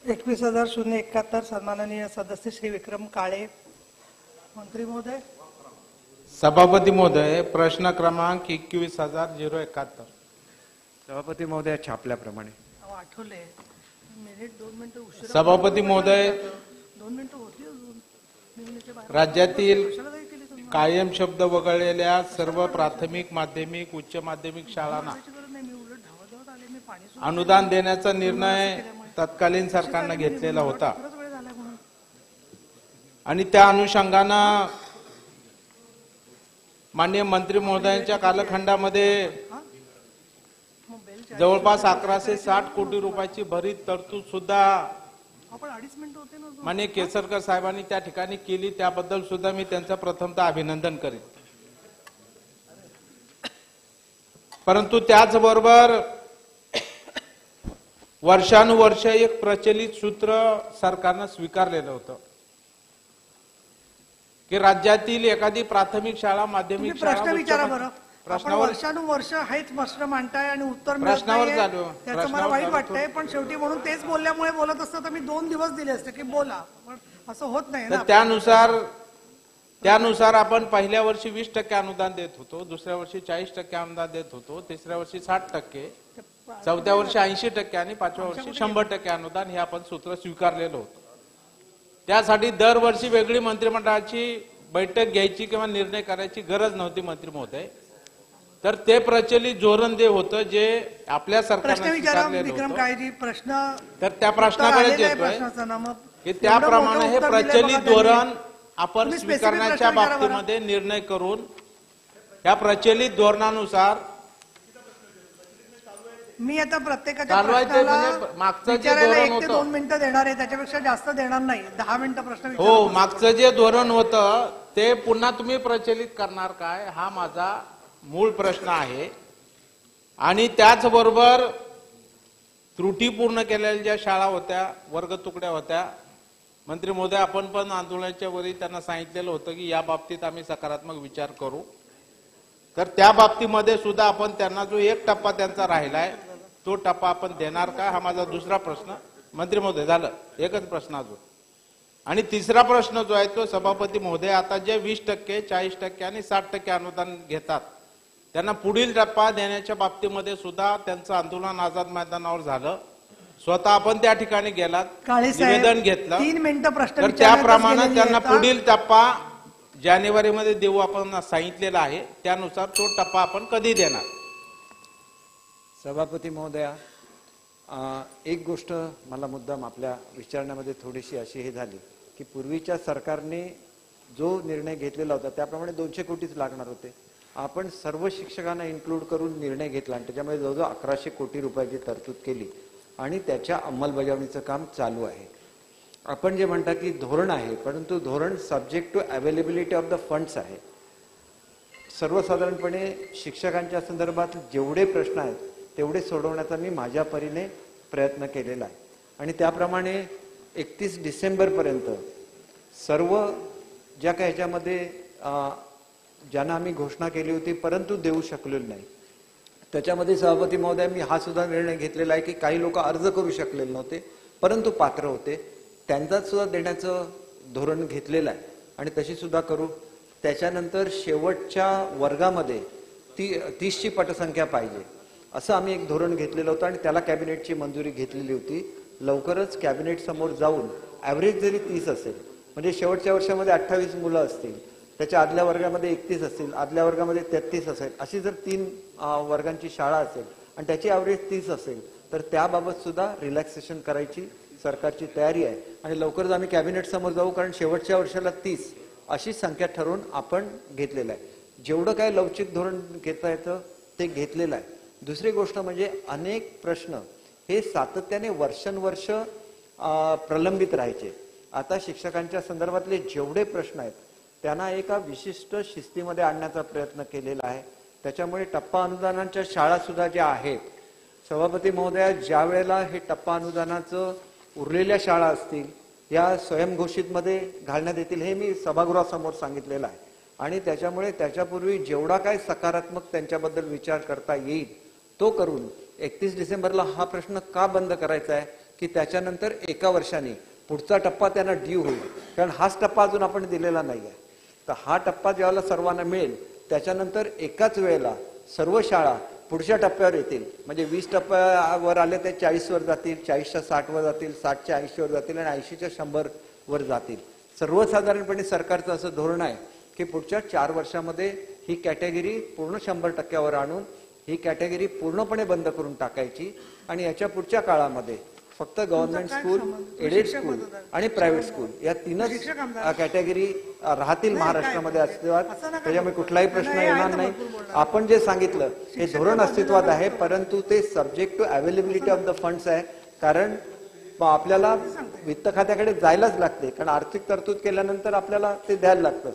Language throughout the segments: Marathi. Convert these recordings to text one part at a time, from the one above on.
21,071 सन्माननीय सदस्य श्री विक्रम काळे. मंत्री महोदय. सभापती महोदय, प्रश्न क्रमांक 21,071. सभापती महोदय, छापल्याप्रमाणे आठवले मिनिट 2 मिनिटं उशिरा. सभापती महोदय, 2 मिनिटं होती अजून. राज्यातील कायम शब्द वगळलेल्या सर्व प्राथमिक, माध्यमिक, उच्च माध्यमिक शाळांना अनुदान देण्याचा निर्णय तत्कालीन सरकारने घेतलेला होता आणि त्या अनुषंगानं माननीय मंत्री महोदयांच्या कालखंडामध्ये जवळपास 1160 कोटी रुपयाची भरीत तरतूद सुद्धा माननीय केसरकर साहेबांनी त्या ठिकाणी केली. त्याबद्दल सुद्धा मी त्यांचं प्रथमतः अभिनंदन करेन. परंतु त्याचबरोबर वर्षानुवर्ष एक प्रचलित सूत्र सरकारनं स्वीकारलेलं होतं की राज्यातील एखादी प्राथमिक शाळा, माध्यमिक शाळा, प्रश्न विचारा बरं. प्रश्नावर वर्षानुवर्ष हेच प्रश्न मांडताय आणि उत्तर प्रश्नावर चालू. त्याचं मला वाईट वाटतंय, पण शेवटी म्हणून तेच बोलल्यामुळे बोलत असतं तर मी 2 दिवस दिले असते की बोला, पण असं होत नाही ना. त्यानुसार आपण पहिल्या वर्षी 20% अनुदान देत होतो, दुसऱ्या वर्षी 40% अनुदान देत होतो, तिसऱ्या वर्षी 60%, चौथ्या वर्षी 80% आणि 5व्या वर्षी 100% अनुदान हे आपण सूत्र स्वीकारलेलं होतं. त्यासाठी दरवर्षी वेगळी मंत्रिमंडळाची बैठक घ्यायची किंवा निर्णय करायची गरज नव्हती मंत्री महोदय. तर ते प्रचलित धोरण जे होतं जे आपल्या सरकारने स्वीकारलेलं होतं, प्रश्न तर त्या प्रश्नाकडे येतोय की त्याप्रमाणे हे प्रचलित धोरण आपण स्वीकारण्याच्या बाबतीमध्ये निर्णय करून या प्रचलित धोरणानुसार मी आता प्रत्येकाच्या प्रश्नाला मागचं जे धोरण 1 ते 2 मिनिटं देणार आहे, त्याच्यापेक्षा जास्त देणार नाही. 10 मिनिटं प्रश्न. हो, मागचं जे धोरण होतं ते पुन्हा तुम्ही प्रचलित करणार काय, हा माझा मूळ प्रश्न आहे. आणि त्याचबरोबर त्रुटी पूर्ण केलेल्या ज्या शाळा होत्या, वर्ग तुकड्या होत्या, मंत्री महोदय आपण पण आंदोलनाच्या वेळी त्यांना सांगितलेलं होतं की या बाबतीत आम्ही सकारात्मक विचार करू. तर त्या बाबतीमध्ये सुद्धा आपण त्यांना जो 1 टप्पा त्यांचा राहिलाय तो टप्पा आपण देणार का, हा माझा दुसरा प्रश्न. मंत्री महोदय, झालं एकच प्रश्न अजून. आणि तिसरा प्रश्न जो आहे तो सभापती महोदय, आता जे 20%, 40% आणि 60% अनुदान घेतात त्यांना पुढील टप्पा देण्याच्या बाबतीमध्ये सुद्धा त्यांचं आंदोलन आझाद मैदानावर झालं. स्वतः आपण त्या ठिकाणी गेलात, निवेदन घेतलं, 3 मिनिटं प्रश्न. तर त्याप्रमाणे त्यांना पुढील टप्पा जानेवारीमध्ये देऊ आपण सांगितलेला आहे. त्यानुसार तो टप्पा आपण कधी देणार. सभापती महोदया, एक गोष्ट मला मुद्दाम आपल्या विचारण्यामध्ये थोडीशी अशी हे झाली की पूर्वीच्या सरकारने जो निर्णय घेतलेला होता त्याप्रमाणे 200 कोटीच लागणार होते. आपण सर्व शिक्षकांना इन्क्लूड करून निर्णय घेतला आणि त्याच्यामध्ये जवळजवळ 1100 कोटी रुपयाची तरतूद केली आणि त्याच्या अंमलबजावणीचं काम चालू आहे. आपण जे म्हणता की धोरण आहे, परंतु धोरण subject to availability of the funds आहे. सर्वसाधारणपणे शिक्षकांच्या संदर्भात जेवढे प्रश्न आहेत तेवढे सोडवण्याचा मी माझ्या परीने प्रयत्न केलेला आहे आणि त्याप्रमाणे 31 डिसेंबरपर्यंत सर्व ज्या काही ह्याच्यामध्ये ज्यांना आम्ही घोषणा केली होती परंतु देऊ शकलेलो नाही, त्याच्यामध्ये सभापती महोदय मी हा सुद्धा निर्णय घेतलेला आहे की काही लोक अर्ज करू शकलेले नव्हते परंतु पात्र होते, त्यांचा सुद्धा देण्याचं धोरण घेतलेलं आहे आणि तशी सुद्धा करू. त्याच्यानंतर शेवटच्या वर्गामध्ये 30ची पटसंख्या पाहिजे असं आम्ही एक धोरण घेतलेलं होतं आणि त्याला कॅबिनेटची मंजुरी घेतलेली होती. लवकरच कॅबिनेट समोर जाऊन ॲव्हरेज जरी 30 असेल, म्हणजे शेवटच्या वर्षामध्ये 28 मुलं असतील, त्याच्या आदल्या वर्गामध्ये 31 असतील, आदल्या वर्गामध्ये 33 असेल, अशी जर 3 वर्गांची शाळा असेल आणि त्याची ॲव्हरेज 30 असेल तर त्याबाबत सुद्धा रिलॅक्सेशन करायची सरकारची तयारी आहे आणि लवकरच आम्ही कॅबिनेट समोर जाऊ, कारण शेवटच्या वर्षाला 30 अशी संख्या ठरवून आपण घेतलेलं आहे. जेवढं काय लवचिक धोरण घेता येतं ते घेतलेलं आहे. दुसरी गोष्ट म्हणजे अनेक प्रश्न हे सातत्याने वर्षानुवर्ष प्रलंबित राहायचे. आता शिक्षकांच्या संदर्भातले जेवढे प्रश्न आहेत त्यांना एका विशिष्ट शिस्तीमध्ये आणण्याचा प्रयत्न केलेला आहे. त्याच्यामुळे टप्पा अनुदानाच्या शाळा सुद्धा ज्या आहेत, सभापती महोदया, ज्या वेळेला हे टप्पा अनुदानाचं उरलेल्या शाळा असतील या स्वयंघोषितमध्ये घालण्यात येतील हे मी सभागृहासमोर सांगितलेलं आहे आणि त्याच्यामुळे त्याच्यापूर्वी जेवढा काय सकारात्मक त्यांच्याबद्दल विचार करता येईल तो करून 31 डिसेंबरला हा प्रश्न का बंद करायचा आहे की त्याच्यानंतर एका वर्षाने पुढचा टप्पा त्यांना ड्यू होईल, कारण हाच टप्पा अजून आपण दिलेला नाही आहे. तर हा टप्पा ज्यावेळेला सर्वांना मिळेल त्याच्यानंतर एकाच वेळेला सर्व शाळा पुढच्या टप्प्यावर येतील. म्हणजे 20 टप्प्यावर आले ते 40 वर जातील, 40च्या 60 वर जातील, 60च्या 80 वर जातील आणि 80च्या 100 वर जातील. सर्वसाधारणपणे सरकारचं असं धोरण आहे की पुढच्या 4 वर्षामध्ये ही कॅटेगरी पूर्ण 100% आणून ही कॅटेगरी पूर्णपणे बंद करून टाकायची आणि याच्या पुढच्या काळामध्ये फक्त गव्हर्नमेंट स्कूल, एडेड स्कूल आणि प्रायव्हेट स्कूल या तीनच कॅटेगरी राहतील महाराष्ट्रामध्ये अस्तित्वात. त्याच्यामुळे कुठलाही प्रश्न येणार नाही. आपण जे सांगितलं हे धोरण अस्तित्वात आहे, परंतु ते subject to availability of the funds आहे. कारण आपल्याला वित्त खात्याकडे जायलाच लागते, कारण आर्थिक तरतूद केल्यानंतर आपल्याला ते द्यायला लागतं.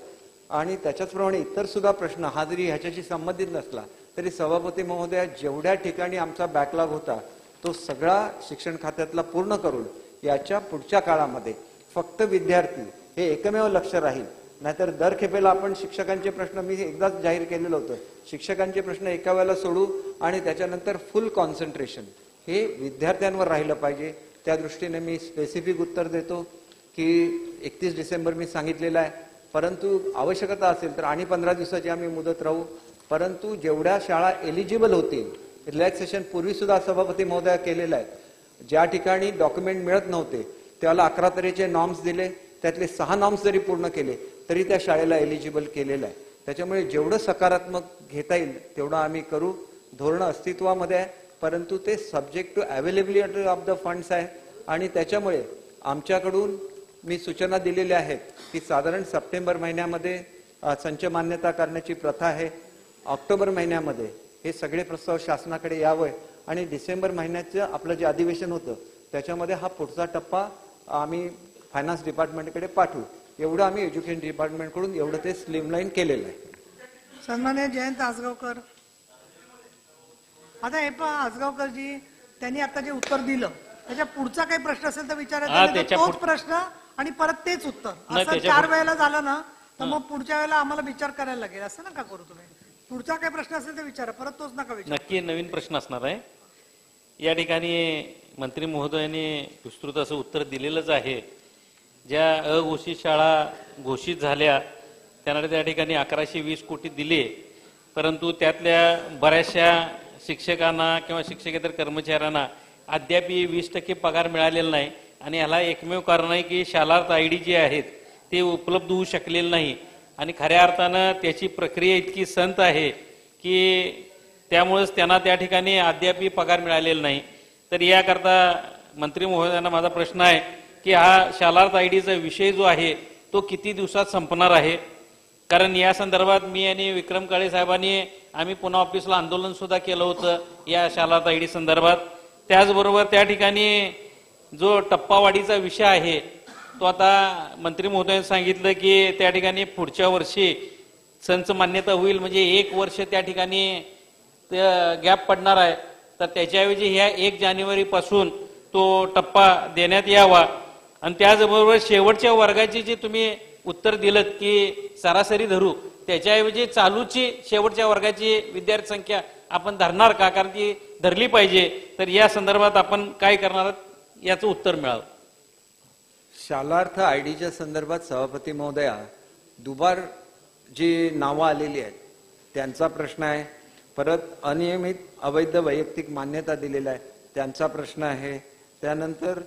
आणि त्याच्याचप्रमाणे इतर सुद्धा प्रश्न हा जरी ह्याच्याशी संबंधित नसला तरी सभापती महोदया जेवढ्या ठिकाणी आमचा बॅकलॉग होता तो सगळा शिक्षण खात्यातला पूर्ण करून याच्या पुढच्या काळामध्ये फक्त विद्यार्थी हे एकमेव लक्ष राहील. नाहीतर दर खेपेला आपण शिक्षकांचे प्रश्न, मी एकदाच जाहीर केलेलं होतं, शिक्षकांचे प्रश्न एका वेळेला सोडू आणि त्याच्यानंतर फुल कॉन्सन्ट्रेशन हे विद्यार्थ्यांवर राहिलं पाहिजे. त्या दृष्टीने मी स्पेसिफिक उत्तर देतो की 31 डिसेंबर मी सांगितलेलं आहे, परंतु आवश्यकता असेल तर आणि 15 दिवसाची आम्ही मुदत राहू. परंतु जेवढ्या शाळा एलिजिबल होतील, रिलॅक्सेशन पूर्वी सुद्धा सभापती महोदया केलेलं आहे, ज्या ठिकाणी डॉक्युमेंट मिळत नव्हते त्याला 11 तऱ्हेचे नॉर्म्स दिले, त्यातले 6 नॉर्म्स जरी पूर्ण केले तरी त्या शाळेला एलिजिबल केलेलं आहे. त्याच्यामुळे जेवढं सकारात्मक घेता येईल तेवढं आम्ही करू. धोरण अस्तित्वामध्ये आहे, परंतु ते subject to availability of the funds आहे. आणि त्याच्यामुळे आमच्याकडून मी सूचना दिलेल्या आहेत की साधारण सप्टेंबर महिन्यामध्ये संच मान्यता करण्याची प्रथा आहे. ऑक्टोबर महिन्यामध्ये हे सगळे प्रस्ताव शासनाकडे यावे आणि डिसेंबर महिन्याचं आपलं जे अधिवेशन होतं त्याच्यामध्ये हा पुढचा टप्पा आम्ही फायनान्स डिपार्टमेंटकडे पाठवू. एवढं आम्ही एज्युकेशन डिपार्टमेंटकडून एवढं ते स्लिमलाईन केलेलं आहे. सन्माननीय जयंत आसगावकर. आता हे पहा आसगावकरजी, त्यांनी आता जे उत्तर दिलं त्याच्या पुढचा काही प्रश्न असेल तर विचारायचा, तोच प्रश्न आणि परत तेच उत्तर असं 4 वेळेला झालं ना तर मग पुढच्या वेळेला आम्हाला विचार करायला लागेल. असं नका करू तुम्ही. पुढचा काही प्रश्न असेल तर विचारा, परत तोच नका विचारा. नक्की नवीन प्रश्न असणार आहे. या ठिकाणी मंत्री महोदयांनी विस्तृत असं उत्तर दिलेलंच आहे. ज्या अघोषित शाळा घोषित झाल्या त्यांना त्या ठिकाणी 1120 कोटी दिले, परंतु त्यातल्या बऱ्याचशा शिक्षकांना किंवा शिक्षकेतर कर्मचाऱ्यांना अद्याप 20% पगार मिळालेला नाही. आणि ह्याला एकमेव कारण आहे की शालार्थ ID जे आहेत ते उपलब्ध होऊ शकलेले नाही. आणि खऱ्या अर्थानं त्याची प्रक्रिया इतकी संत आहे की त्यामुळेच त्यांना त्या ठिकाणी अद्याप पगार मिळालेला नाही. तर याकरता मंत्री महोदयांना माझा प्रश्न आहे की हा शालार्थ IDचा विषय जो आहे तो किती दिवसात संपणार आहे? कारण या संदर्भात मी आणि विक्रम काळे साहेबांनी आम्ही पुन्हा ऑफिसला आंदोलन सुद्धा केलं होतं या शालार्थ ID संदर्भात. त्याचबरोबर त्या ठिकाणी जो टप्पावाढीचा विषय आहे तो आता मंत्री महोदयांनी सांगितलं की त्या ठिकाणी पुढच्या वर्षी संच मान्यता होईल, म्हणजे 1 वर्ष त्या ठिकाणी गॅप पडणार आहे. तर त्याच्याऐवजी ह्या 1 जानेवारीपासून तो टप्पा देण्यात यावा. आणि त्याचबरोबर शेवटच्या वर्गाची जी तुम्ही उत्तर दिलं की सरासरी धरू, त्याच्याऐवजी चालूची शेवटच्या वर्गाची विद्यार्थी संख्या आपण धरणार का? कारण ती धरली पाहिजे. तर या संदर्भात आपण काय करणार याचं उत्तर मिळावं. शालार्थ IDच्या संदर्भात सभापती महोदया दुबार जी नावं आलेली आहेत त्यांचा प्रश्न आहे. परत अनियमित अवैध वैयक्तिक मान्यता दिलेला आहे त्यांचा प्रश्न आहे. त्यानंतर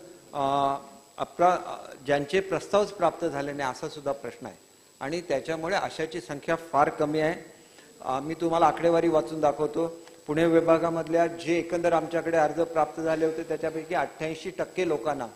ज्यांचे प्रस्तावच प्राप्त झाले नाही असा सुद्धा प्रश्न आहे. आणि त्याच्यामुळे अशाची संख्या फार कमी आहे. मी तुम्हाला आकडेवारी वाचून दाखवतो. पुणे विभागामधल्या जे एकंदर आमच्याकडे अर्ज प्राप्त झाले होते त्याच्यापैकी 88% लोकांना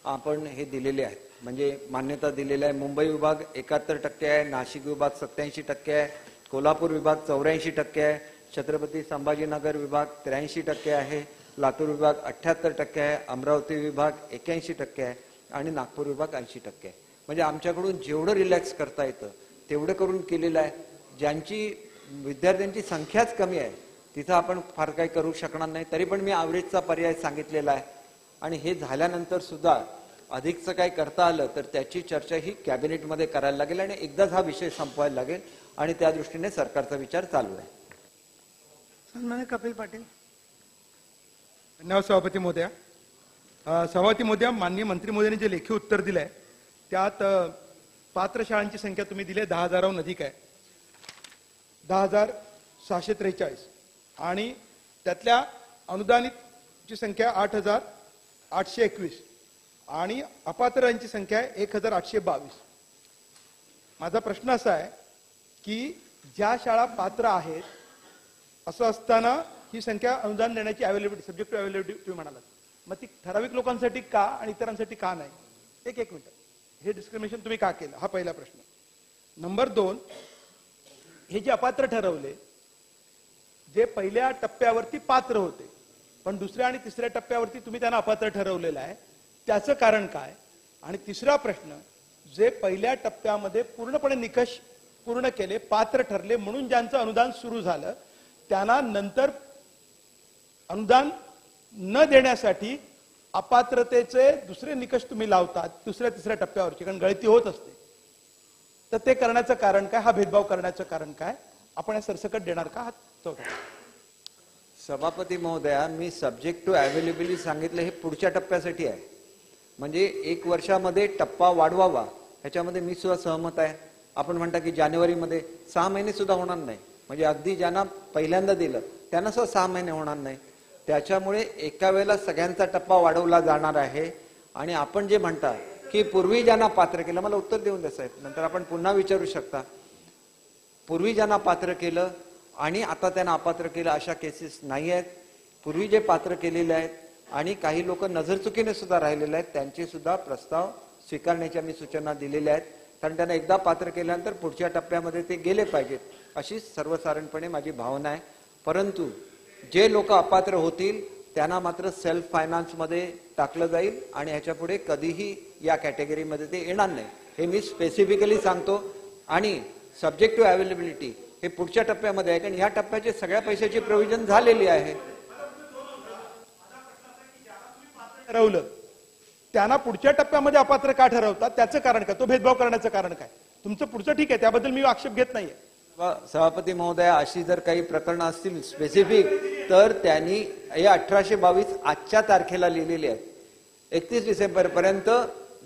आपण हे दिलेले आहेत, म्हणजे मान्यता दिलेली आहे. मुंबई विभाग 71% आहे, नाशिक विभाग 87% आहे, कोल्हापूर विभाग 84% आहे, छत्रपती संभाजीनगर विभाग 83% आहे, लातूर विभाग 78% आहे, अमरावती विभाग 81% आहे आणि नागपूर विभाग 80% आहे. म्हणजे आमच्याकडून जेवढं रिलॅक्स करता येतं तेवढं करून केलेलं आहे. ज्यांची विद्यार्थ्यांची संख्याच कमी आहे तिथं आपण फार काही करू शकणार नाही. तरी पण मी ॲव्हरेजचा पर्याय सांगितलेला आहे. आणि हे झाल्यानंतर सुद्धा अधिकचं काही करता आलं तर त्याची चर्चा ही कॅबिनेटमध्ये करायला लागेल आणि एकदाच हा विषय संपवायला लागेल आणि त्या दृष्टीने सरकारचा विचार चालू आहे. सन्माननीय कपिल पाटील. धन्यवाद सभापती महोदया. सभापती महोदय, माननीय मंत्री महोदयांनी जे लेखी उत्तर दिलंय त्यात पात्र शाळांची संख्या तुम्ही दिली 10,000हून अधिक आहे, 10,643 आणि त्यातल्या अनुदानितची संख्या 8,821 आणि अपात्रांची संख्या आहे 1,822. माझा प्रश्न असा आहे की ज्या शाळा पात्र आहेत असं असताना ही संख्या अनुदान देण्याची अवेलेबिलिटी, सब्जेक्ट टू अवेलेबिलिटी तुम्ही म्हणालात, मग ती ठराविक लोकांसाठी का आणि इतरांसाठी का नाही? एक मिनिट, हे डिस्क्रिमिनेशन तुम्ही का केलं, हा पहिला प्रश्न. नंबर 2, हे जे अपात्र ठरवले, जे पहिल्या टप्प्यावरती पात्र होते पण दुसऱ्या आणि तिसऱ्या टप्प्यावरती तुम्ही त्यांना अपात्र ठरवलेलं आहे, त्याचं कारण काय? आणि तिसरा प्रश्न, जे पहिल्या टप्प्यामध्ये पूर्णपणे निकष पूर्ण केले, पात्र ठरले म्हणून ज्यांचं अनुदान सुरू झालं, त्यांना नंतर अनुदान न देण्यासाठी अपात्रतेचे दुसरे निकष तुम्ही लावतात दुसऱ्या तिसऱ्या टप्प्यावरची, कारण गळती होत असते. तर ते करण्याचं कारण काय? हा भेदभाव करण्याचं कारण काय? आपण हे सरसकट देणार का? हा चौथा. सभापती महोदया, मी सब्जेक्ट टू अवेलेबिलिटी सांगितलं हे पुढच्या टप्प्यासाठी आहे. म्हणजे 1 वर्षामध्ये टप्पा वाढवावा ह्याच्यामध्ये मी सुद्धा सहमत आहे. आपण म्हणता की जानेवारीमध्ये 6 महिने सुद्धा होणार नाही, म्हणजे अगदी ज्यांना पहिल्यांदा दिलं त्यांना सुद्धा 6 महिने होणार नाही. त्याच्यामुळे एका वेळेला सगळ्यांचा टप्पा वाढवला जाणार आहे. आणि आपण जे म्हणता की पूर्वी ज्यांना पात्र केलं, मला उत्तर देऊन द्या साहेब, नंतर आपण पुन्हा विचारू शकता. पूर्वी ज्यांना पात्र केलं आणि आता त्यांना अपात्र केलं अशा केसेस नाही आहेत. पूर्वी जे पात्र केलेले आहेत आणि काही लोक नजरचुकीने सुद्धा राहिलेले आहेत त्यांचे सुद्धा प्रस्ताव स्वीकारण्याच्या मी सूचना दिलेल्या आहेत, कारण त्यांना एकदा पात्र केल्यानंतर पुढच्या टप्प्यामध्ये ते गेले पाहिजेत अशी सर्वसाधारणपणे माझी भावना आहे. परंतु जे लोक अपात्र होतील त्यांना मात्र सेल्फ फायनान्स मध्ये टाकलं जाईल आणि ह्याच्या पुढे कधीही या कॅटेगरीमध्ये ते येणार नाही, हे मी स्पेसिफिकली सांगतो. आणि सब्जेक्ट टू अवेलेबिलिटी हे पुढच्या टप्प्यामध्ये आहे, कारण या टप्प्याचे सगळ्या पैशाची प्रोव्हिजन झालेली आहे. ठरवलं त्यांना पुढच्या टप्प्यामध्ये अपात्र का ठरवतात, त्याचं कारण काय? तो भेदभाव करण्याचं कारण काय? तुमचं पुढचं ठीक आहे, त्याबद्दल मी आक्षेप घेत नाहीये. सभापती महोदया, अशी जर काही प्रकरणं असतील स्पेसिफिक तर त्यांनी हे 1822 आजच्या तारखेला लिहिलेली आहेत. 31 डिसेंबर पर्यंत,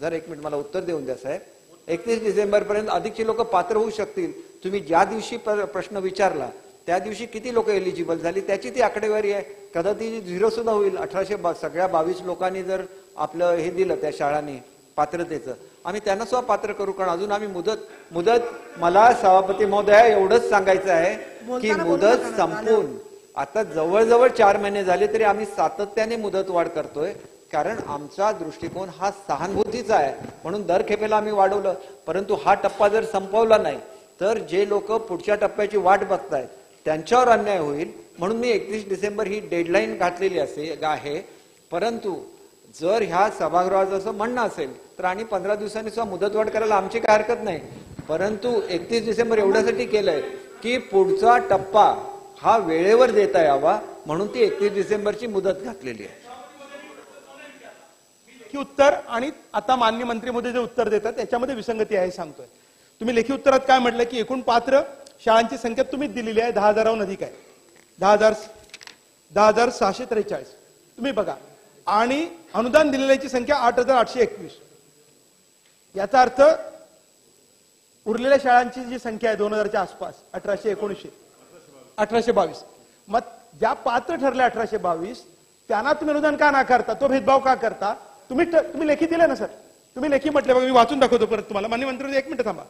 जर 1 मिनिट मला उत्तर देऊन द्या साहेब, 31 डिसेंबर पर्यंत अधिकचे लोक पात्र होऊ शकतील. तुम्ही ज्या दिवशी प्रश्न विचारला त्या दिवशी किती लोक एलिजिबल झाली त्याची ती आकडेवारी आहे. कदाचित 0 सुद्धा होईल. 1800 सगळ्या 22 लोकांनी जर आपलं हे दिलं त्या शाळांनी पात्रतेचं, आम्ही त्यांना सुद्धा पात्र करू. कारण अजून आम्ही मुदत मला सभापती महोदया एवढंच सांगायचं आहे की मुदत संपून आता जवळजवळ 4 महिने झाले तरी आम्ही सातत्याने मुदत वाढ करतोय, कारण आमचा दृष्टिकोन हा सहानुभूतीचा आहे. म्हणून दर खेपेला आम्ही वाढवलं. परंतु हा टप्पा जर संपवला नाही तर जे लोक पुढच्या टप्प्याची वाट बघतायत त्यांच्यावर अन्याय होईल. म्हणून मी 31 डिसेंबर ही डेडलाईन घातलेली आहे. परंतु जर ह्या सभागृहाचं असं म्हणणं असेल तर आणि 15 दिवसांनी सुद्धा मुदतवाढ करायला आमची काय हरकत नाही. परंतु 31 डिसेंबर एवढ्यासाठी केलंय की पुढचा टप्पा हा वेळेवर देता यावा, म्हणून ती 31 डिसेंबरची मुदत घातलेली आहे. लेखी उत्तर आणि आता माननीय मंत्री महोदय जे उत्तर देतात त्याच्यामध्ये विसंगती आहे सांगतोय. तुम्ही लेखी उत्तरात काय म्हटलं की एकूण पात्र शाळांची संख्या तुम्हीच दिलेली आहे 10,000हून अधिक आहे, 10,643. तुम्ही बघा, आणि अनुदान दिलेल्याची संख्या 8,821. याचा अर्थ उरलेल्या शाळांची जी संख्या आहे 2000च्या आसपास 1819 1822. मग ज्या पात्र ठरल्या 1822 त्यांना तुम्ही अनुदान का नाकारता, तो भेदभाव का करता? तुम्ही लेखी दिले ना सर, तुम्ही लेखी म्हटले बघा, मी वाचून दाखवतो परत तुम्हाला. माननीय मंत्री 1 मिनिट थांबा.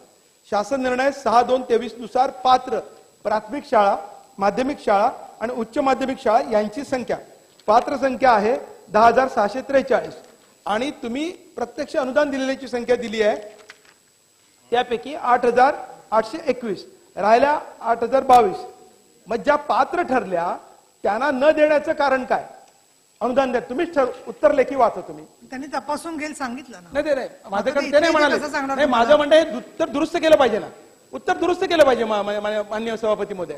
शासन निर्णय 6/2/23 नुसार पात्र प्राथमिक शाळा, माध्यमिक शाळा आणि उच्च माध्यमिक शाळा यांची संख्या, पात्र संख्या आहे 10,643 आणि तुम्ही प्रत्यक्ष अनुदान दिलेल्याची संख्या दिली आहे त्यापैकी 8,821, राहिल्या 8,022. मग ज्या पात्र ठरल्या त्यांना न देण्याचं कारण काय? अनुदान द्या. तुम्हीच उत्तर लेखी वाचा तुम्ही. त्यांनी तपासून घेईल सांगितलं ना. नाही माझ्याकडे ते नाही म्हणाले. नाही, माझं म्हणणं हे उत्तर दुरुस्त केलं पाहिजे ना, उत्तर दुरुस्त केलं पाहिजे माननीय सभापती महोदय.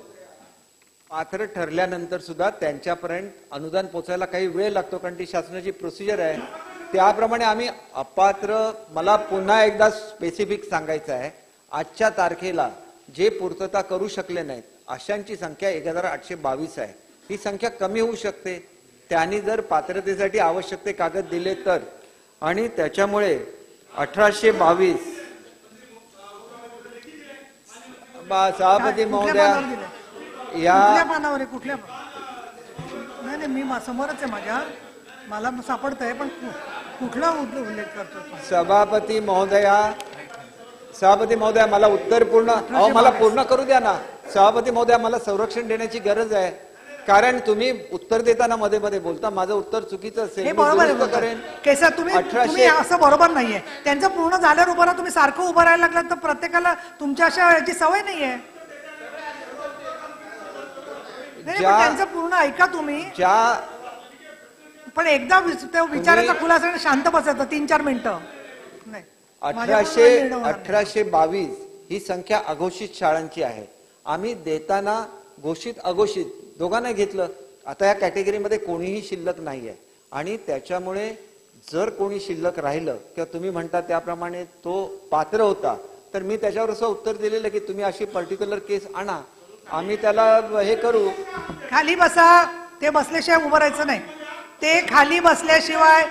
पात्र ठरल्यानंतर सुद्धा त्यांच्यापर्यंत अनुदान पोहोचायला काही वेळ लागतो, कारण ती शासनाची प्रोसिजर आहे. त्याप्रमाणे आम्ही अपात्र, मला पुन्हा एकदा स्पेसिफिक सांगायचं आहे, आजच्या तारखेला जे पूर्तता करू शकले नाहीत अशांची संख्या 1,822 आहे. ही संख्या कमी होऊ शकते. त्यांनी जर पात्रतेसाठी आवश्यक ते कागद दिले तर, आणि त्याच्यामुळे 1822 सभापती कुठल्या महोदया पानावर दिलंय? या कुठल्या पानावर आहे? कुठल्या नाही नाही, मी समोरच आहे माझ्या, मला सापडतंय, पण कुठला उल्लेख करतो तो? सभापती महोदया मला उत्तर पूर्ण, अहो मला पूर्ण करू द्या ना. सभापती महोदया, मला संरक्षण देण्याची गरज आहे, कारण तुम्ही उत्तर देताना मध्ये मध्ये बोलता. माझं उत्तर चुकीचं हे असेल मी बरोबर दुरुस्त आहे करेन. केसर, तुम्ही 1800 तुम्ही असं बरोबर नाहीये. त्यांचं पूर्ण झाल्यावर उभं राहा, तुम्ही सारखं उभं राहायला लागलात तर प्रत्येकाला तुमच्या अशा याची सवय नाहीये. नाही, पण त्यांचं पूर्ण ऐका तुम्ही, पण एकदा विचारायचा खुलासा आणि शांत बसायचं 3-4 मिनिटं. नाही, माझ्याकडून निर्णय होणार नाही. 1822 ही संख्या अघोषित शाळांची आहे. आम्ही देताना घोषित अघोषित दोघांना घेतलं. आता या कॅटेगरीमध्ये कोणीही शिल्लक नाहीये, आणि त्याच्यामुळे जर कोणी शिल्लक राहिलं किंवा तुम्ही म्हणता त्याप्रमाणे तो पात्र होता, तर मी त्याच्यावर असं उत्तर दिलेलं की तुम्ही अशी पर्टिक्युलर केस आणा, आम्ही त्याला हे करू. खाली बसा, ते बसल्याशिवाय उभं राहायचं नाही. ते खाली बसल्याशिवाय,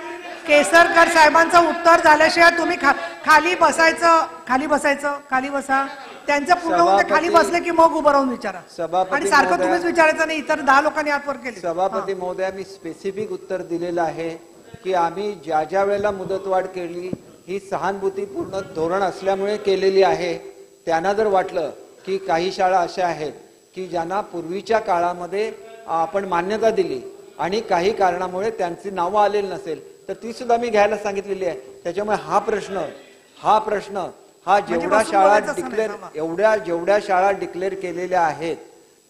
केसरकर साहेबांचं उत्तर झाल्याशिवाय तुम्ही खाली बसा. त्यांचं पूर्ण होऊन ते खाली बसले की मग उभं राहून विचारा. आणि सारखं तुम्हीच विचारायचं नाही, इतर 10 लोकांनी आतवर केले. सभापती महोदया, मी स्पेसिफिक उत्तर दिलेलं आहे की आम्ही ज्या वेळेला मुदतवाढ केली ही सहानुभूतीपूर्ण धोरण असल्यामुळे केलेली आहे. त्यांना जर वाटलं की काही शाळा अशा आहेत की ज्यांना पूर्वीच्या काळामध्ये आपण मान्यता दिली आणि काही कारणामुळे त्यांची नावं आलेली नसेल, तर ती सुद्धा मी घ्यायला सांगितलेली आहे. त्याच्यामुळे हा प्रश्न जेवढ्या शाळा डिक्लेअर केलेल्या आहेत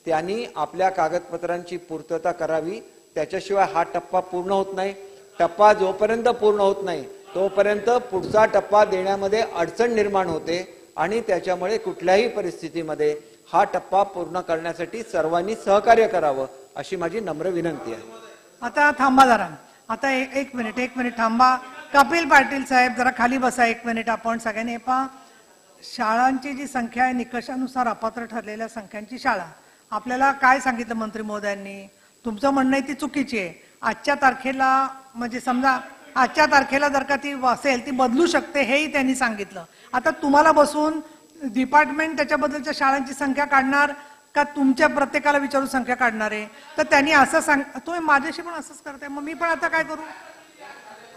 त्यांनी आपल्या कागदपत्रांची पूर्तता करावी. त्याच्याशिवाय हा टप्पा पूर्ण होत नाही. टप्पा जोपर्यंत पूर्ण होत नाही तोपर्यंत पुढचा टप्पा देण्यामध्ये अडचण निर्माण होते, आणि त्याच्यामुळे कुठल्याही परिस्थितीमध्ये हा टप्पा पूर्ण करण्यासाठी सर्वांनी सहकार्य करावं अशी माझी नम्र विनंती आहे. आता थांबा जरा, आता एक मिनिट थांबा. कपिल पाटील साहेब जरा खाली बसा 1 मिनिट. आपण सगळ्यांनी शाळांची जी संख्या आहे निकषानुसार अपात्र ठरलेल्या संख्यांची शाळा, आपल्याला काय सांगितलं मंत्री महोदयांनी? तुमचं म्हणणं आहे ती चुकीची आहे. आजच्या तारखेला, म्हणजे समजा आजच्या तारखेला जर का ती असेल ती बदलू शकते, हेही त्यांनी सांगितलं. आता तुम्हाला बसून डिपार्टमेंट त्याच्याबद्दलच्या शाळांची संख्या काढणार का तुमच्या प्रत्येकाला विचारून संख्या काढणार आहे? तर त्यांनी असं तुम्ही माझ्याशी पण असंच करताय, मग मी पण आता काय करू?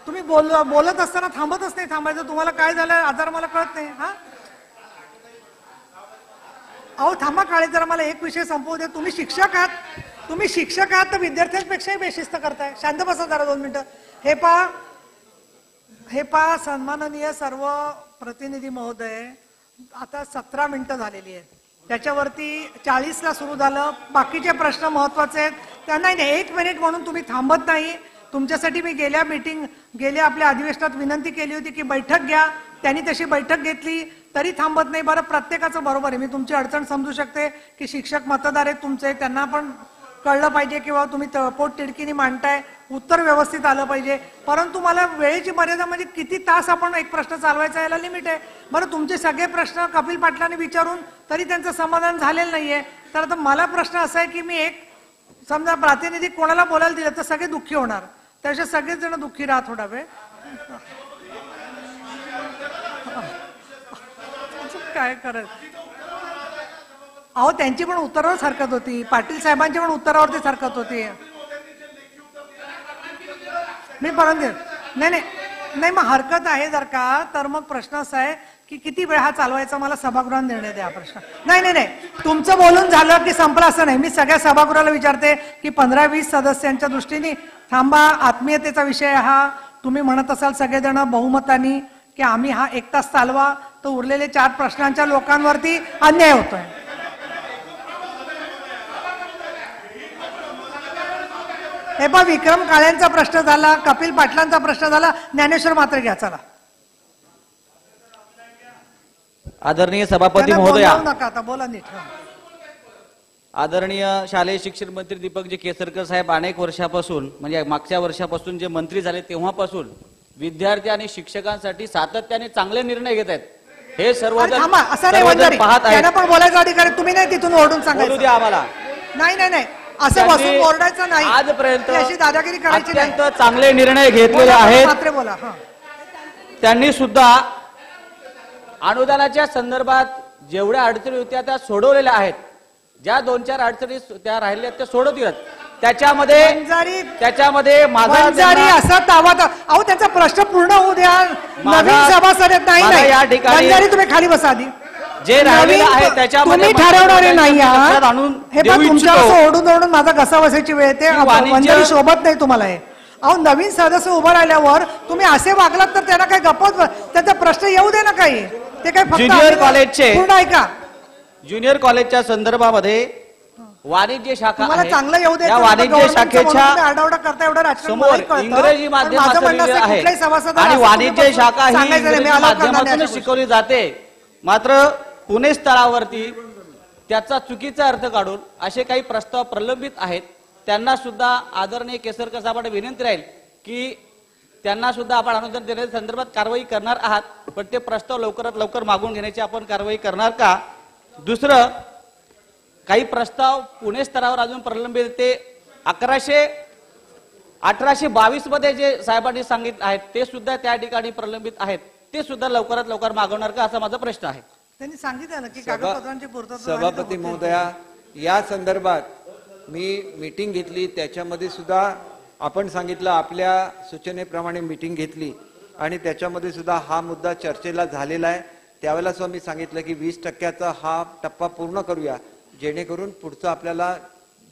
तुम्ही बोलत असताना थांबतच नाही. थांबायचं तुम्हाला काय झालं आजार मला कळत नाही. हा अहो थांबा काळे, जरा मला एक विषय संपवू दे. तुम्ही शिक्षक आहात तर विद्यार्थ्यांपेक्षाही बेशिस्त करताय. शांत बसा जरा 2 मिनिटं. हे पा सन्माननीय सर्व प्रतिनिधी महोदय, आता 17 मिनिटं झालेली आहेत. त्याच्यावरती 40ला सुरू झालं. बाकीचे प्रश्न महत्वाचे आहेत त्यांना 1 मिनिट म्हणून तुम्ही थांबत नाही. तुमच्यासाठी मी गेल्या आपल्या अधिवेशनात विनंती केली होती की बैठक घ्या. त्यांनी तशी बैठक घेतली तरी थांबत नाही. बरं, प्रत्येकाचं बरोबर आहे, मी तुमची अडचण समजू शकते की शिक्षक मतदार आहेत तुमचे, त्यांना पण कळलं पाहिजे किंवा तुम्ही पोट तिडकीने मांडताय, उत्तर व्यवस्थित आलं पाहिजे. परंतु मला वेळेची मर्यादा, म्हणजे किती तास आपण एक प्रश्न चालवायचा याला लिमिट आहे. बरं, तुमचे सगळे प्रश्न कपिल पाटलांनी विचारून तरी त्यांचं समाधान झालेलं नाहीये. तर आता मला प्रश्न असा आहे की मी समजा प्रातिनिधिक कोणाला बोलायला दिलं तर सगळे दुःखी होणार. त्याच्या सगळेच जण दुःखी राहा थोडा वेळ. काय करत, अहो त्यांची पण उत्तरावरच हरकत होती, पाटील साहेबांची पण उत्तरावरतीच हरकत होती. मी परत नाही मग हरकत आहे जर का, तर मग प्रश्न असा आहे की किती वेळ हा चालवायचा, मला सभागृहात निर्णय द्या. प्रश्न नाही तुमचं बोलून झालं की संपलं असं नाही. मी सगळ्या सभागृहाला विचारते की 15-20 सदस्यांच्या दृष्टीने थांबा. आत्मीयतेचा विषय हा, तुम्ही म्हणत असाल सगळेजण बहुमतानी की आम्ही हा 1 तास चालवा, तर उरलेले 4 प्रश्नांच्या लोकांवरती अन्याय होतोय. हे पहा, विक्रम काळ्यांचा प्रश्न झाला, कपिल पाटलांचा प्रश्न झाला, ज्ञानेश्वर मात्र घ्या. चला. आदरणीय सभापती महोदया, नका आता बोला नीट. आदरणीय शालेय शिक्षण मंत्री दीपकजी केसरकर साहेब अनेक वर्षापासून, म्हणजे मागच्या वर्षापासून जे मंत्री झाले तेव्हापासून विद्यार्थी आणि शिक्षकांसाठी सातत्याने चांगले निर्णय घेत आहेत. हे सर्वजण पाहत आहेत. पण बोलायचा अधिकार तुम्ही नाही तिथून ओरडून सांगायचं. बोलू द्या आम्हाला. नाही असं बसून ओरडायचं नाही. आजपर्यंत ती अशी दादागिरी करायची नाही. अत्यंत चांगले निर्णय घेतलेले बोला, आहेत. मात्रे बोला. हा. त्यांनी सुद्धा अनुदानाच्या संदर्भात जेवढ्या अडचणी होत्या त्या सोडवलेल्या आहेत. ज्या 2-4 अडचणी त्या राहिल्या त्या सोडवतील. त्याच्यामध्ये माझा वंजारी असा दावा अहो त्यांचा प्रश्न पूर्ण होऊ द्या. नवीन सभासद नाही मला या नाही ठिकाणी वंजारी तुम्ही खाली बसा आधी. जे राहिलेलं आहे त्याच्यामध्ये तुम्ही ठरवणारे नाही लक्षात आणून हे देऊ पण तुमच्या इच्छितो. असं ओढून ओढून माझा घसा बसायची वेळ येते. वाणिज्य- वंजारी शोभत नाही तुम्हाला हे. अहो नवीन सदस्य उभं राहिल्यावर तुम्ही असे वागलात तर त्यांना काही गप्पच त्यांचा प्रश्न येऊ दे ना काही. ते काही फक्त ज्युनियर कॉलेजचे पूर्ण ऐका. ज्युनियर कॉलेजच्या संदर्भामध्ये वाणिज्य शाखा तुम्हाला आहे. चांगलं येऊ दे. या वाणिज्य शाखेच्या आरडाओरडा करता एवढं राजकारण समोर मलाही कळतं. इंग्रजी पण माझं म्हणणं माध्यमातून असं आहे कुठल्याही सभासदाला आणि असं वाणिज्य कुठलं शाखा ही सांगायचं नाही. मी इंग्रजी अलाव करणार नाही माध्यमातून अशा शिकवली जाते. मात्र पुणे स्तरावरती त्याचा चुकीचा अर्थ काढून असे काही प्रस्ताव प्रलंबित आहेत. त्यांना सुद्धा आदरणीय केसरकर साहेबांना विनंती राहील की त्यांना सुद्धा आपण अनुदान देण्याच्या संदर्भात कारवाई करणार आहात. पण ते प्रस्ताव लवकरात लवकर मागून घेण्याची आपण कारवाई करणार का? दुसरं, काही प्रस्ताव पुणे स्तरावर अजून प्रलंबित ते 1822 मध्ये जे साहेबांनी सांगितले आहेत ते सुद्धा त्या ठिकाणी प्रलंबित आहेत. ते सुद्धा लवकरात लवकर मागवणार का असा माझा प्रश्न आहे. त्यांनी सांगितलं ना की कागदपत्रांची पूर्तता सभापती महोदया, या संदर्भात मी मीटिंग घेतली. त्याच्यामध्ये सुद्धा आपण सांगितलं आपल्या सूचनेप्रमाणे मीटिंग घेतली आणि त्याच्यामध्ये सुद्धा हा मुद्दा चर्चेला झालेला आहे. त्यावेळेला सुद्धा मी सांगितलं की 20% हा टप्पा पूर्ण करूया, जेणेकरून पुढचं आपल्याला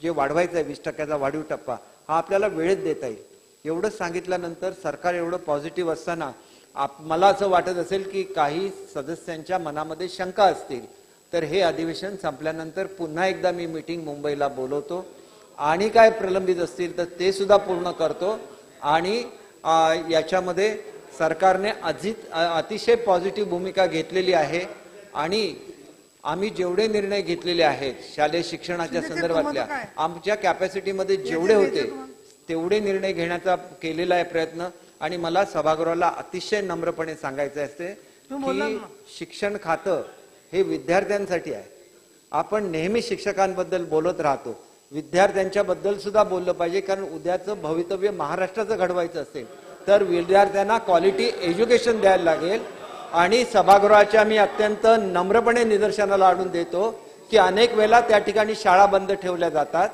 जे वाढवायचं आहे 20% वाढीव टप्पा हा आपल्याला वेळेत देता येईल. एवढंच सांगितल्यानंतर सरकार एवढं पॉझिटिव्ह असताना मला असं वाटत असेल की काही सदस्यांच्या मनामध्ये शंका असतील तर हे अधिवेशन संपल्यानंतर पुन्हा एकदा मी मीटिंग मुंबईला बोलवतो आणि काय प्रलंबित असतील तर ते सुद्धा पूर्ण करतो. आणि याच्यामध्ये सरकारने अतिशय पॉझिटिव्ह भूमिका घेतलेली आहे आणि आम्ही जेवढे निर्णय घेतलेले आहेत शालेय शिक्षणाच्या संदर्भातल्या आमच्या कॅपॅसिटीमध्ये जेवढे होते तेवढे निर्णय घेण्याचा केलेला आहे प्रयत्न. आणि मला सभागृहाला अतिशय नम्रपणे सांगायचं असते की शिक्षण खातं हे विद्यार्थ्यांसाठी आहे. आपण नेहमी शिक्षकांबद्दल बोलत राहतो, विद्यार्थ्यांच्या बद्दल सुद्धा बोललं पाहिजे. कारण उद्याचं भवितव्य महाराष्ट्राचं घडवायचं असेल तर विद्यार्थ्यांना क्वालिटी एज्युकेशन द्यायला लागेल. आणि सभागृहाच्या मी अत्यंत नम्रपणे निदर्शनाला आणून देतो की अनेक वेळेला त्या ठिकाणी शाळा बंद ठेवल्या जातात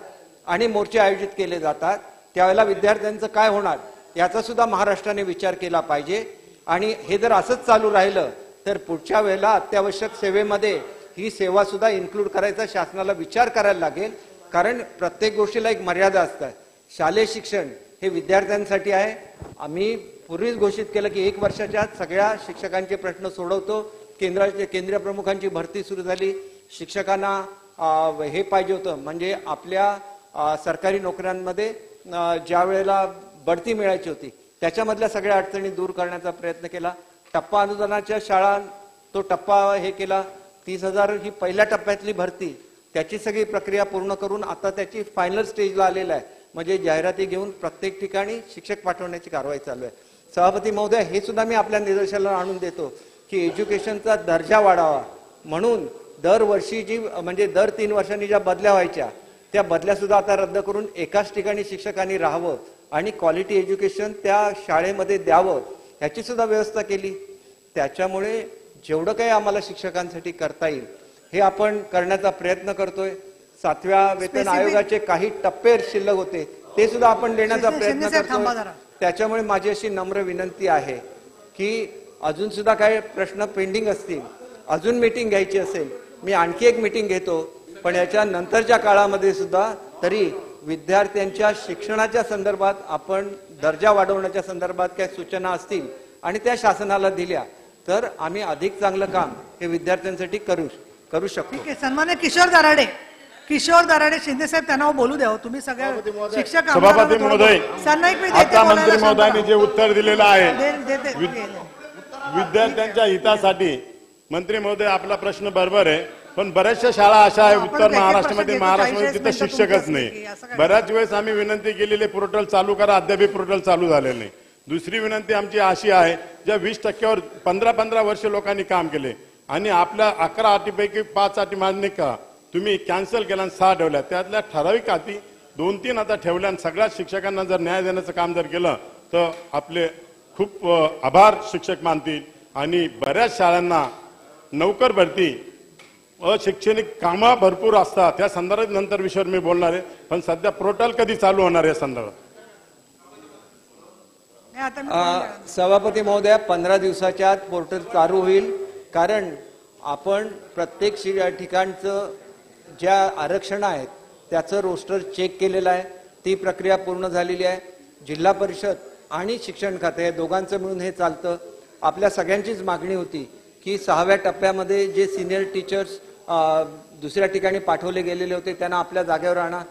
आणि मोर्चे आयोजित केले जातात. त्यावेळेला विद्यार्थ्यांचं काय होणार याचा सुद्धा महाराष्ट्राने विचार केला पाहिजे. आणि हे जर असंच चालू राहिलं तर पुढच्या वेळेला अत्यावश्यक सेवेमध्ये ही सेवा सुद्धा इन्क्लूड करायचा शासनाला विचार करायला लागेल. कारण प्रत्येक गोष्टीला एक मर्यादा असते. शालेय शिक्षण हे विद्यार्थ्यांसाठी आहे. आम्ही पूर्वीच घोषित केलं की 1 वर्षाच्या आत सगळ्या शिक्षकांचे प्रश्न सोडवतो. केंद्रीय प्रमुखांची भरती सुरू झाली. शिक्षकांना हे पाहिजे होतं म्हणजे आपल्या सरकारी नोकऱ्यांमध्ये ज्या वेळेला बढती मिळायची होती त्याच्यामधल्या सगळ्या अडचणी दूर करण्याचा प्रयत्न केला. टप्पा अनुदानाच्या शाळा तो टप्पा हे केला. 30,000 ही पहिल्या टप्प्यातली भरती त्याची सगळी प्रक्रिया पूर्ण करून आता त्याची फायनल स्टेजला आलेला आहे. म्हणजे जाहिराती घेऊन प्रत्येक ठिकाणी शिक्षक पाठवण्याची कारवाई चालू आहे. सभापती महोदय, हे सुद्धा मी आपल्या निदर्शनाला आणून देतो की एज्युकेशनचा दर्जा वाढावा म्हणून दरवर्षी जी म्हणजे दर 3 वर्षांनी ज्या बदल्या व्हायच्या त्या बदल्या सुद्धा आता रद्द करून एकाच ठिकाणी शिक्षकांनी राहावं आणि क्वालिटी एज्युकेशन त्या शाळेमध्ये द्यावं ह्याची सुद्धा व्यवस्था केली. त्याच्यामुळे जेवढं काही आम्हाला शिक्षकांसाठी करता येईल हे आपण करण्याचा प्रयत्न करतोय. 7व्या वेतन आयोगाचे काही टप्पे शिल्लक होते ते सुद्धा आपण देण्याचा प्रयत्न करतोय. त्याच्यामुळे माझी अशी नम्र विनंती आहे की अजून सुद्धा काही प्रश्न पेंडिंग असतील, अजून मीटिंग घ्यायची असेल, मी आणखी एक मीटिंग घेतो. पण याच्या नंतरच्या काळामध्ये सुद्धा तरी विद्यार्थ्यांच्या शिक्षणाच्या संदर्भात आपण दर्जा वाढवण्याच्या संदर्भात काही सूचना असतील आणि त्या शासनाला दिल्या तर आम्ही अधिक चांगलं काम हे विद्यार्थ्यांसाठी करू शकतो. ठीक आहे. सन्मान्य किशोर दराडे शिंदे साहेब त्यांना बोलू द्या. तुम्ही सगळ्या शिक्षक सभापती महोदय, आता मंत्री महोदयांनी जे उत्तर दिलेलं आहे विद्यार्थ्यांच्या हितासाठी, मंत्री महोदय आपला प्रश्न बरोबर आहे. पण बऱ्याचशा शाळा अशा आहे उत्तर महाराष्ट्रामध्ये तिथे शिक्षकच नाही. बऱ्याच वेळेस आम्ही विनंती केलेली पोर्टल चालू करा, अद्याप पोर्टल चालू झालेलं नाही. दुसरी विनंती आमची अशी आहे ज्या 20%वर 15 वर्ष लोकांनी काम केले आणि आपल्या 11 अटीपैकी 5 अटी मान्य का तुम्ही कॅन्सल केल्या आणि 6 ठेवल्या. त्यातल्या ठराविक अटी 2-3 आता ठेवल्या आणि सगळ्या शिक्षकांना जर न्याय देण्याचं काम जर केलं तर आपले खूप आभार शिक्षक मानतील आणि बऱ्याच शाळांना नोकर भरती अशैक्षणिक कामं भरपूर असतात त्या संदर्भात नंतर विषयावर मी बोलणार आहे, पण सध्या पोर्टल कधी चालू होणार या संदर्भात? नाही, आता मी बोलणार. सभापती महोदया 15 दिवसाच्या आत पोर्टल चालू होईल, कारण आपण प्रत्येक ठिकाणचं ज्या आरक्षण आहेत त्याचं रोस्टर चेक केलेलं आहे, ती प्रक्रिया पूर्ण झालेली आहे. जिल्हा परिषद आणि शिक्षण खाते या दोघांचं मिळून हे चालतं. आपल्या सगळ्यांचीच मागणी होती की 6व्या टप्प्यामध्ये जे सिनियर टीचर्स दुसऱ्या ठिकाणी पाठवले गेलेले होते त्यांना आपल्या जागेवर आणा,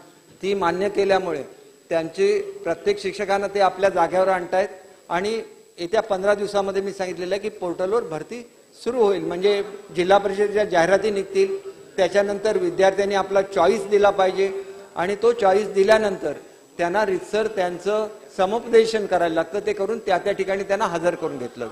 ती मान्य केल्यामुळे त्यांचे प्रत्येक शिक्षकांना ते आपल्या जागेवर आणतायत आणि येत्या 15 दिवसामध्ये मी सांगितलेलं आहे की पोर्टलवर भरती सुरू होईल. म्हणजे जिल्हा परिषदेच्या जाहिराती निघतील, त्याच्यानंतर विद्यार्थ्यांनी आपला चॉईस दिला पाहिजे आणि तो चॉईस दिल्यानंतर त्यांना रितसर त्यांचं समुपदेशन करायला लागतं, ते करून त्या ठिकाणी त्यांना हजर करून घेतलं.